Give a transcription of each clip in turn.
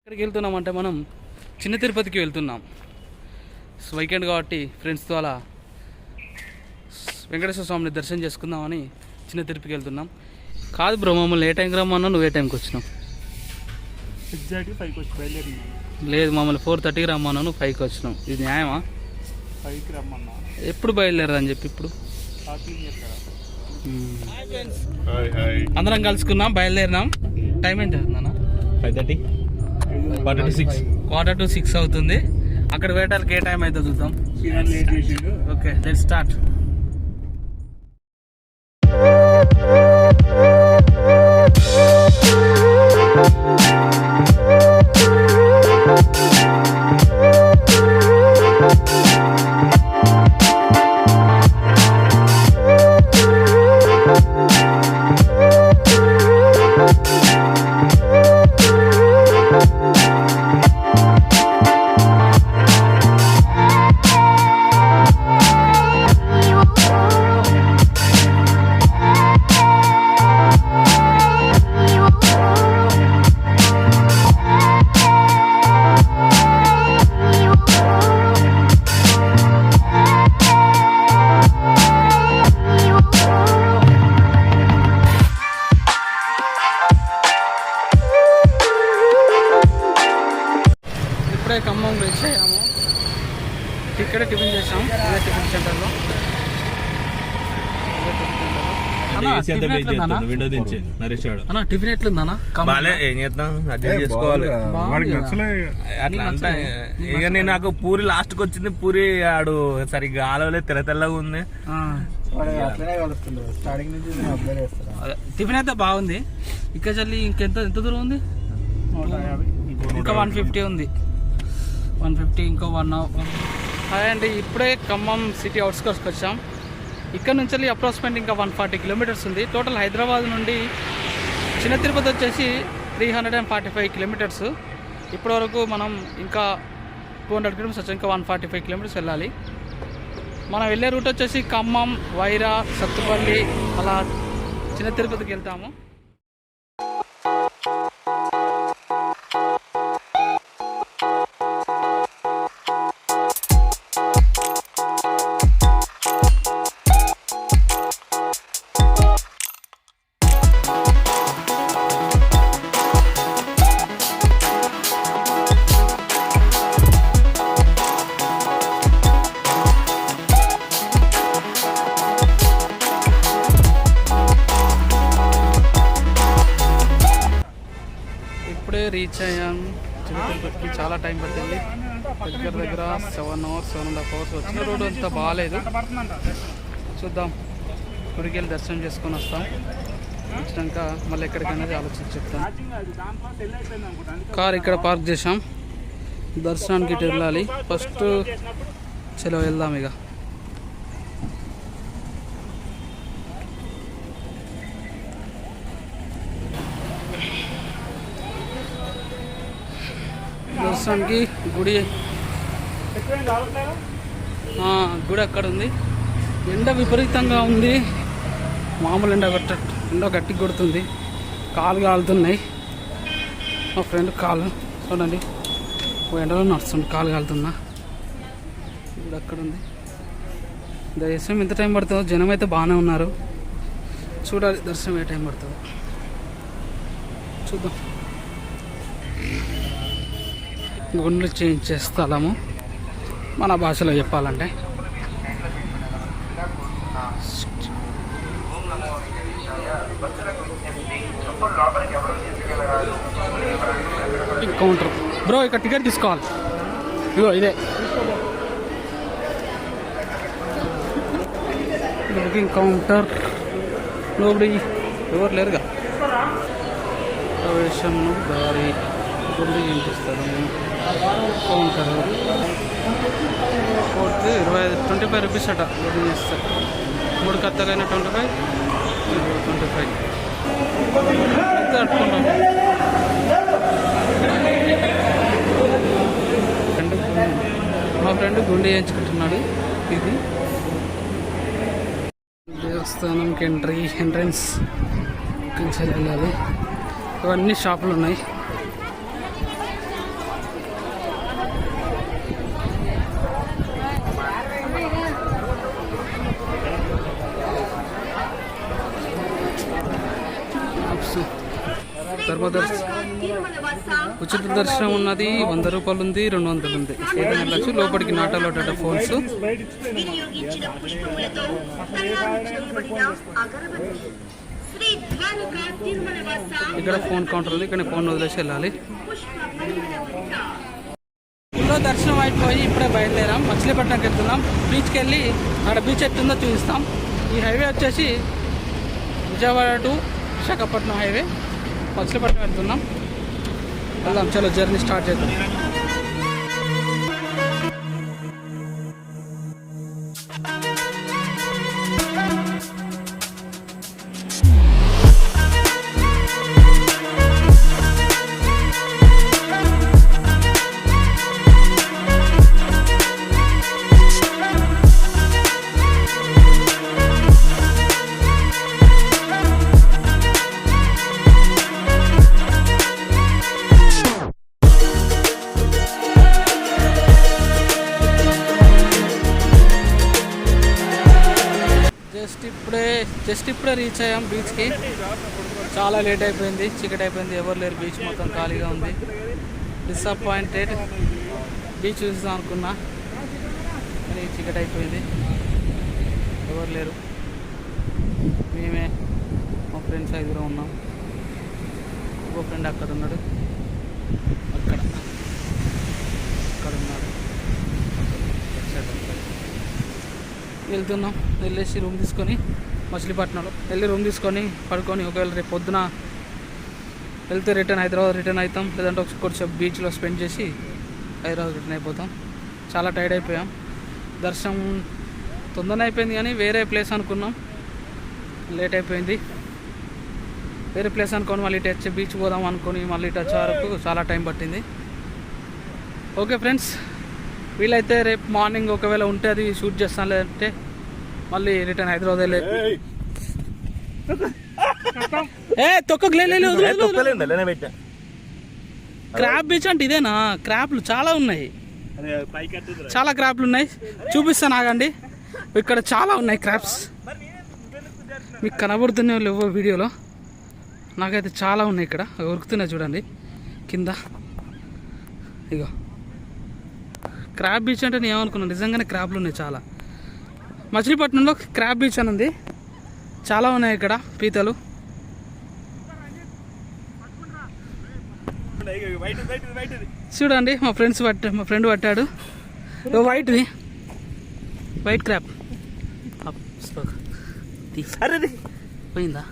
ఎక్కడికి వెళ్తున్నాం అంటే మనం చిన్న తిరుపతికి వెళ్తున్నాం. వీకెండ్ కాబట్టి ఫ్రెండ్స్తో అలా వెంకటేశ్వర స్వామిని దర్శనం చేసుకుందామని చిన్న తిరుపతికి వెళ్తున్నాం. కాదు బ్రో, మమ్మల్ని ఏ టైంకి రమ్మన్నా నువ్వు ఏ టైంకి వచ్చినావు? ఎగ్జాక్ట్గా 5కి వచ్చి బయలుదేరినా. లేదు, మమ్మల్ని 4:30కి రమ్మన్నా, నువ్వు 5కి వచ్చినావు. ఇది న్యాయమా? 5కి రమ్మన్నా. ఎప్పుడు బయలుదేరదని చెప్పి ఇప్పుడు షాపింగ్ చేస్తారా? అందరం కలుసుకున్నాం, బయలుదేరినాం. టైం ఎంత అవుతుందన్నా? 5:30, 5:45 అవుతుంది. అక్కడ వేయడానికి ఏ టైం అయితే చూద్దాం. లేట్ చేసిండు. Okay, let's start. ఇప్పుడే ఖమ్మం రీచ్ అయ్యాము. ఇక్కడే టిఫిన్ చేసాం, ఇదే టిఫిన్ సెంటర్లో. టిఫిన్ ఎట్లుందన్నా? ఏం చేద్దాం, అడ్జస్ట్ చేసుకోవాలి. అట్లా అంటే ఇక నేను నాకు పూరి లాస్ట్కి వచ్చింది. పూరి ఆడు సరిగ్గా ఆలవలే, తెల్లగా ఉంది. టిఫిన్ అయితే బాగుంది. ఇక్కడ చల్లి ఎంత దూరం ఉంది? ఇంకా 150 ఉంది. 150, ఇంకో 1 అవర్. హాయ్ అండి, ఇప్పుడే ఖమ్మం సిటీ అవుట్స్కర్ట్స్కి వచ్చాం. ఇక్కడ నుంచి అప్రాక్సిమేట్ ఇంకా 140 కిలోమీటర్స్ ఉంది. టోటల్ హైదరాబాద్ నుండి చిన్న తిరుపతి వచ్చేసి 345 కిలోమీటర్స్. ఇప్పటి వరకు మనం ఇంకా 200 కిలోమీటర్స్ వచ్చాం. ఇంకా 145 కిలోమీటర్స్ వెళ్ళాలి. మనం వెళ్ళే రూట్ వచ్చేసి ఖమ్మం, వైరా, సత్తుపల్లి, అలా చిన్న తిరుపతికి వెళ్తాము. ఇప్పుడే రీచ్ అయ్యాం చిన్న తిరుపతికి. చాలా టైం పట్టింది, దగ్గర 7 అవర్స్ 7.5 అవర్స్. వచ్చిన రోడ్డు అంతా బాగాలేదు. చూద్దాం, గుడికి వెళ్ళి దర్శనం చేసుకొని వస్తాం. వచ్చినాక మళ్ళీ ఎక్కడికైనా ఆలోచించి చెప్తాం. కార్ ఇక్కడ పార్క్ చేసాం. దర్శనానికి ఇటు వెళ్ళాలి. ఫస్ట్ చలో వెళ్దాం. ఇక దర్శనానికి గుడి అక్కడ ఉంది. ఎండ విపరీతంగా ఉంది. మామూలు ఎండ గట్టి కొడుతుంది. కాలు కాలుతున్నాయి. మా ఫ్రెండ్ కాలు చూడండి, ఎండలో నడుస్తుంది, కాలు కాలుతున్నా. గుడి అక్కడ ఉంది. దర్శనం ఎంత టైం పడుతుందో. జనం అయితే బాగానే ఉన్నారు. చూడాలి దర్శనం ఏ టైం పడుతుందో చూద్దాం. గుండెలు చేయించే స్థలము మన భాషలో చెప్పాలంటే. కౌంటర్ బ్రో, ఇక్కడ టికెట్ తీసుకోవాలి. ఇగో ఇదే బుకింగ్ కౌంటర్. లోపలి ఎవరు లేరుగా. ప్రవేశం దారి గుండె చేయించిస్తారు. కౌంటర్ 25 రూపీస్ అట. గుడి చేస్తారు. 3 కత్తలైన 25, 25 కట్టుకుంటాం. మా ఫ్రెండ్ గుండె చేయించుకుంటున్నాడు. ఇది దేవస్థానంకి ఎంట్రన్స్ వెళ్ళాలి. ఇవన్నీ షాపులు ఉన్నాయి. ఉచిత దర్శనం ఉన్నది, 100 రూపాయలు ఉంది, 200 ఉంది. ఏదైనా వెళ్ళచ్చు. లోపలికి నాటలో ఫోన్స్. ఇక్కడ ఫోన్ కౌంటర్ ఉంది, ఇక్కడ ఫోన్ వదిలేసి వెళ్ళాలి. ఊళ్ళో దర్శనం అయిపోయి ఇప్పుడే బయలుదేరాం. మచిలీపట్నంకి వెళ్తున్నాం. బీచ్కి వెళ్ళి అక్కడ బీచ్ ఎట్టుందో చూపిస్తాం. ఈ హైవే వచ్చేసి విజయవాడ టు విశాఖపట్నం హైవే. మచిలీపట్నం వెళ్తున్నాం. వెళ్దాం, చలో జర్నీ స్టార్ట్ చేద్దాం. జస్ట్ ఇప్పుడే రీచ్ అయ్యాం బీచ్కి. చాలా లేట్ అయిపోయింది, చీకటి అయిపోయింది, ఎవరు లేరు. బీచ్ మొత్తం ఖాళీగా ఉంది. డిసప్పాయింటెడ్. బీచ్ చూస్తాం అనుకున్నా కానీ చీకటి అయిపోయింది, ఎవరు లేరు. మేమే మా ఫ్రెండ్స్ 5 ఉన్నాం. ఇంకో ఫ్రెండ్ అక్కడ ఉన్నాడు, అక్కడ ఉన్నాడు. వెళ్తున్నాం. వెళ్ళేసి రూమ్ తీసుకొని మచిలీపట్నంలో వెళ్ళి రూమ్ తీసుకొని పడుకొని, ఒకవేళ రేపు పొద్దున వెళ్తే హైదరాబాద్ రిటర్న్ అవుతాం. లేదంటే కొంచెం బీచ్లో స్పెండ్ చేసి హైదరాబాద్ రిటర్న్ అయిపోతాం. చాలా టైర్డ్ అయిపోయాం. దర్శనం తొందరనే అయిపోయింది కానీ వేరే ప్లేస్ అనుకున్నాం, లేట్ అయిపోయింది. వేరే ప్లేస్ అనుకొని మళ్ళీ ఇటు వచ్చి బీచ్ పోదాం అనుకొని మళ్ళీ ఇటు వచ్చే వరకు చాలా టైం పట్టింది. ఓకే ఫ్రెండ్స్, వీలైతే రేపు మార్నింగ్ ఒకవేళ ఉంటే అది షూట్ చేస్తాను, లేదంటే మళ్ళీ రిటర్న్ హైదరాబాద్ వెళ్ళే. క్రాప్ బీచ్ అంటే ఇదేనా? క్రాప్లు చాలా ఉన్నాయి, చాలా క్రాప్లు ఉన్నాయి. చూపిస్తాను ఆగండి. ఇక్కడ చాలా ఉన్నాయి క్రాప్స్. మీకు కనబడుతున్నాయో లేవో వీడియోలో, నాకైతే చాలా ఉన్నాయి. ఇక్కడ ఉరుకుతున్నాయి చూడండి కింద. ఇగో క్రాప్ బీచ్ అంటే నేను ఏమనుకున్నాను, నిజంగానే క్రాప్లు ఉన్నాయి చాలా. మచిలీపట్నంలో క్రాప్ బీచ్ అని ఉంది, చాలా ఉన్నాయి ఇక్కడ పీతలు. చూడండి మా ఫ్రెండ్ పట్టాడు వైట్ క్రాప్. పోయిందా?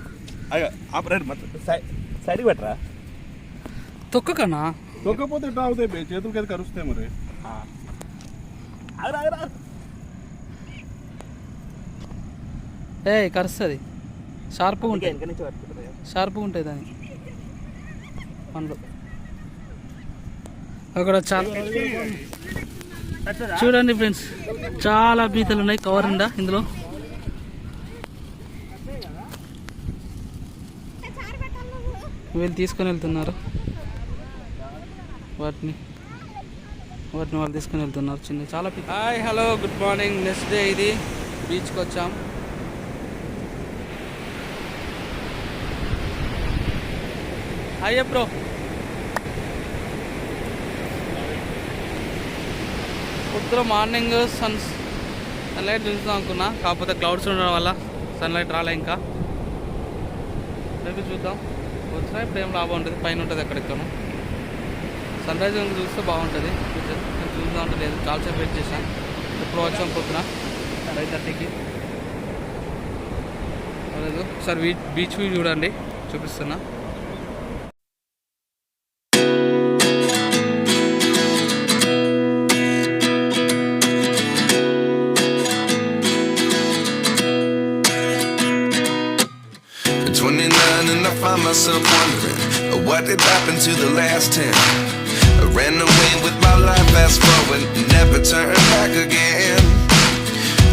తొక్కకన్నా తొక్కపోతే ఎట్లా అవుతాయి? చేతులకి కరుస్తాయి మరి. కరుస్తుంది, షార్ప్గా ఉంటుంది దానికి పండ్లు. అక్కడ చాలా చూడండి ఫ్రెండ్స్, చాలా పీతలు ఉన్నాయి కవర్ నిండా. ఇందులో వీళ్ళు తీసుకొని వెళ్తున్నారు, వాటిని వాళ్ళు తీసుకొని వెళ్తున్నారు. చిన్న చాలా. Hi, hello, good morning. Next day ఇది. బీచ్కి వచ్చాం. Hi bro. పొద్దున మార్నింగ్ సన్లైట్ చూస్తాం అనుకున్నా, కాకపోతే క్లౌడ్స్ ఉండడం వల్ల సన్లైట్ రాలే. ఇంకా రేపు చూద్దాం. వచ్చినా ఇప్పుడు ఏం లాభం ఉంటుంది, పైన ఉంటుంది ఎక్కడెక్కడో. సన్ రైజ్ చూస్తే బాగుంటుంది, చూద్దాం అంటే లేదు. చాలాసేపు వెయిట్ చేశాను. ఎప్పుడు వచ్చాం పొద్దున 5:30కి. లేదు ఒకసారి బీచ్ వ్యూ చూడండి, చూపిస్తున్నా. Myself wondering what did happen to the last 10. I ran away with my life, fast forward, never turn back again.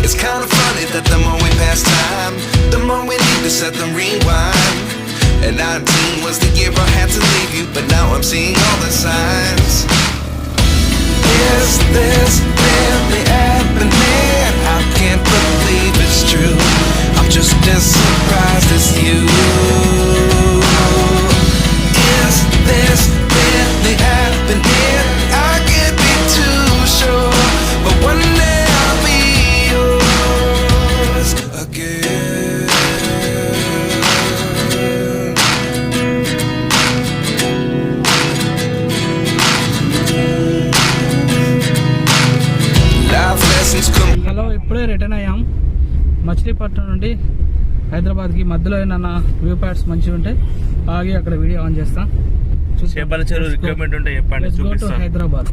It's kind of funny that the more we pass time, the more we need to set them rewind. And 19 was the year I had to leave you, but now I'm seeing all the signs. Is this really happening? I can't believe it's true. I'm just as surprised as you. Is this really happen here? I can't be too sure, but one day I'll be yours again. Life lessons come. Hello, ఇప్పుడే return అయ్యాం మచిలీపట్నం నుండి హైదరాబాద్కి. మధ్యలో ఏమన్నా view points మంచిగా ఉంటే ఆగి అక్కడ వీడియో ఆన్ చేస్తా. చేపల చెరువు రిక్వైర్మెంట్ ఉంటే చెప్పండి, Let's go to చూపిస్తాను. హైదరాబాద్.